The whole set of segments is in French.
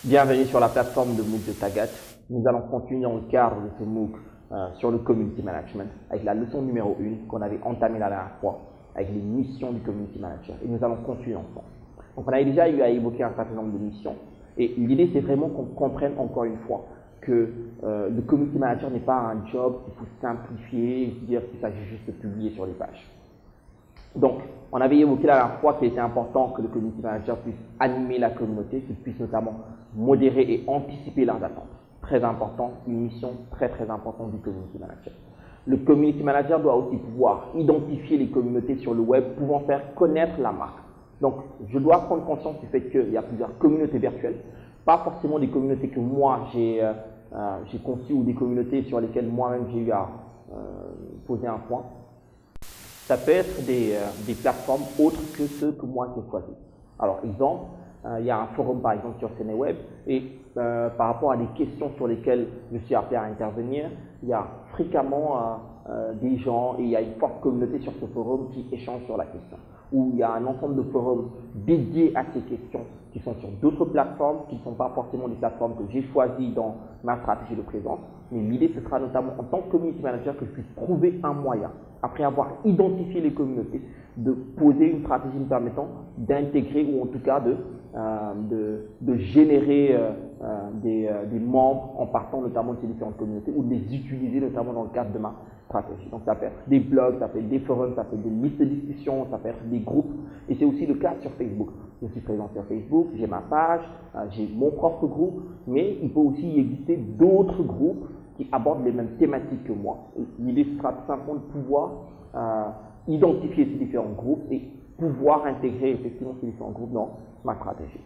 Bienvenue sur la plateforme de MOOC de Tagat. Nous allons continuer dans le cadre de ce MOOC sur le Community Management avec la leçon numéro 1 qu'on avait entamée la dernière fois avec les missions du Community Manager. Et nous allons continuer ensemble. Donc on avait déjà eu à évoquer un certain nombre de missions et l'idée c'est vraiment qu'on comprenne encore une fois que le Community Manager n'est pas un job qu'il faut simplifier et dire qu'il s'agit juste de publier sur les pages. Donc, on avait évoqué la dernière fois qu'il était important que le Community Manager puisse animer la communauté, qu'il puisse notamment modérer et anticiper leurs attentes. Très important, une mission très importante du Community Manager. Le Community Manager doit aussi pouvoir identifier les communautés sur le web pouvant faire connaître la marque. Donc, je dois prendre conscience du fait qu'il y a plusieurs communautés virtuelles, pas forcément des communautés que moi j'ai conçues ou des communautés sur lesquelles moi-même j'ai eu à poser un point. Ça peut être des plateformes autres que ceux que moi j'ai choisis. Alors, exemple, il y a un forum par exemple sur CéneWeb et par rapport à des questions sur lesquelles je suis appelé à intervenir, il y a fréquemment des gens et il y a une forte communauté sur ce forum qui échange sur la question. Ou il y a un ensemble de forums dédiés à ces questions qui sont sur d'autres plateformes, qui ne sont pas forcément des plateformes que j'ai choisies dans ma stratégie de présence. Mais l'idée, ce sera notamment en tant que community manager que je puisse trouver un moyen, après avoir identifié les communautés, de poser une stratégie me permettant d'intégrer ou en tout cas de générer des membres en partant notamment de ces différentes communautés ou de les utiliser notamment dans le cadre de ma stratégie. Donc ça peut être des blogs, ça peut être des forums, ça peut être des listes de discussion, ça peut être des groupes et c'est aussi le cas sur Facebook. Je suis présent sur Facebook, j'ai ma page, j'ai mon propre groupe, mais il peut aussi y exister d'autres groupes qui abordent les mêmes thématiques que moi. L'idée sera tout simplement de pouvoir identifier ces différents groupes et pouvoir intégrer effectivement ces différents groupes dans ma stratégie.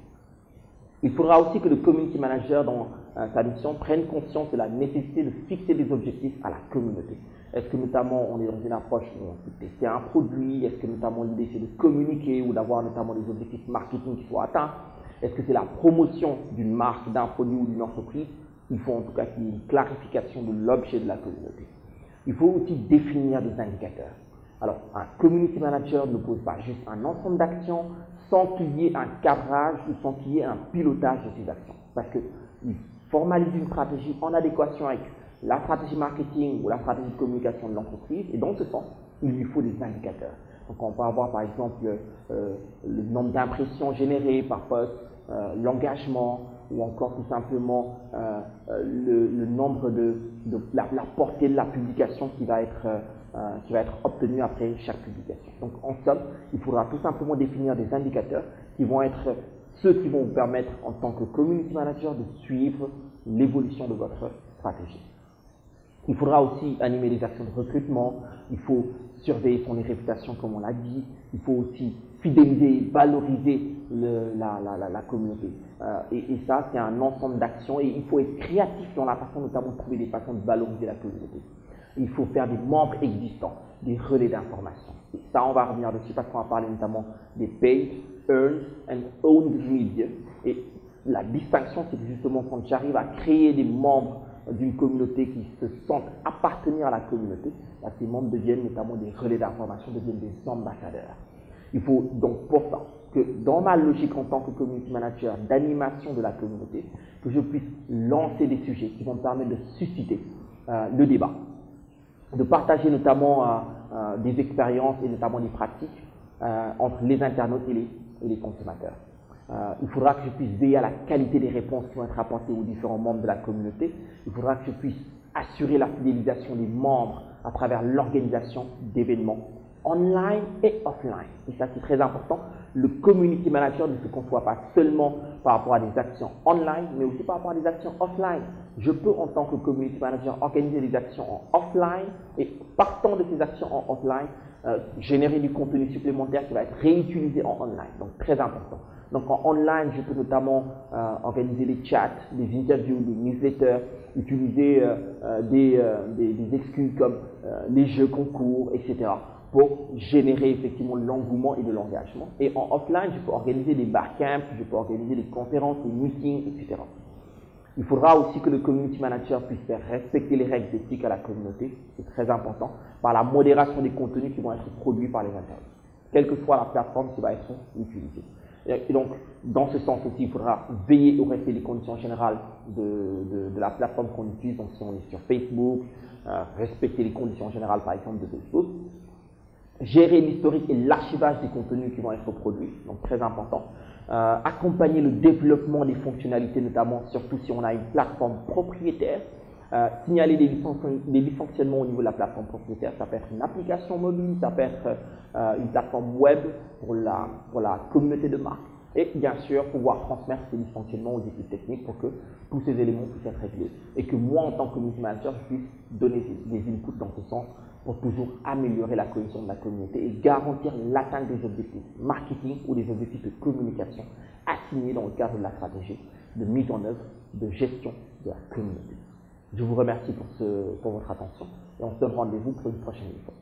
Il faudra aussi que le community manager dans sa mission prenne conscience de la nécessité de fixer des objectifs à la communauté. Est-ce que notamment on est dans une approche où on peut tester un produit? Est-ce que notamment l'idée c'est de communiquer ou d'avoir notamment des objectifs marketing qui soient atteints? Est-ce que c'est la promotion d'une marque, d'un produit ou d'une entreprise? Il faut en tout cas qu'il y ait une clarification de l'objet de la communauté. Il faut aussi définir des indicateurs. Alors, un community manager ne pose pas juste un ensemble d'actions sans qu'il y ait un cadrage ou sans qu'il y ait un pilotage de ces actions. Parce qu'il formalise une stratégie en adéquation avec la stratégie marketing ou la stratégie de communication de l'entreprise et dans ce sens, il lui faut des indicateurs. Donc, on peut avoir par exemple le nombre d'impressions générées par poste, l'engagement ou encore tout simplement le nombre la portée de la publication qui va être obtenue après chaque publication. Donc en somme, il faudra tout simplement définir des indicateurs qui vont être ceux qui vont vous permettre en tant que community manager de suivre l'évolution de votre stratégie. Il faudra aussi animer des actions de recrutement, il faut surveiller son réputation comme on l'a dit, il faut aussi fidéliser, valoriser la communauté. Et ça, c'est un ensemble d'actions et il faut être créatif dans la façon notamment de trouver des façons de valoriser la communauté. Il faut faire des membres existants, des relais d'information. Et ça, on va revenir dessus parce qu'on va parler notamment des paid, earned and owned media. Et la distinction, c'est que justement quand j'arrive à créer des membres d'une communauté qui se sentent appartenir à la communauté, là, ces membres deviennent notamment des relais d'information, deviennent des ambassadeurs. Il faut donc pour ça que dans ma logique en tant que community manager d'animation de la communauté, que je puisse lancer des sujets qui vont me permettre de susciter le débat, de partager notamment des expériences et notamment des pratiques entre les internautes et les consommateurs. Il faudra que je puisse veiller à la qualité des réponses qui vont être apportées aux différents membres de la communauté. Il faudra que je puisse assurer la fidélisation des membres à travers l'organisation d'événements online et offline. Et ça, c'est très important. Le community manager ne se conçoit pas seulement par rapport à des actions online, mais aussi par rapport à des actions offline. Je peux, en tant que community manager, organiser des actions en offline et partant de ces actions en offline, générer du contenu supplémentaire qui va être réutilisé en online. Donc, très important. Donc, en online, je peux notamment organiser des chats, des interviews, des newsletters, utiliser des excuses comme les jeux concours, etc. pour générer effectivement l'engouement et de l'engagement. Et en offline, je peux organiser des barcamps, je peux organiser des conférences, des meetings, etc. Il faudra aussi que le community manager puisse faire respecter les règles d'éthique à la communauté, c'est très important, par la modération des contenus qui vont être produits par les internautes, quelle que soit la plateforme qui va être utilisée. Et donc, dans ce sens aussi, il faudra veiller au respect des conditions générales de la plateforme qu'on utilise. Donc, si on est sur Facebook, respecter les conditions générales, par exemple, de Facebook. Gérer l'historique et l'archivage des contenus qui vont être produits, donc très important. Accompagner le développement des fonctionnalités, notamment, surtout si on a une plateforme propriétaire. Signaler des dysfonctionnements au niveau de la plateforme propriétaire. Ça peut être une application mobile, ça peut être une plateforme web pour la communauté de marque. Et bien sûr, pouvoir transmettre ces dysfonctionnements aux équipes techniques pour que tous ces éléments puissent être réglés. Et que moi, en tant que community manager, je puisse donner des inputs dans ce sens pour toujours améliorer la cohésion de la communauté et garantir l'atteinte des objectifs marketing ou des objectifs de communication assignés dans le cadre de la stratégie de mise en œuvre, de gestion de la communauté. Je vous remercie pour votre attention et on se donne rendez-vous pour une prochaine fois.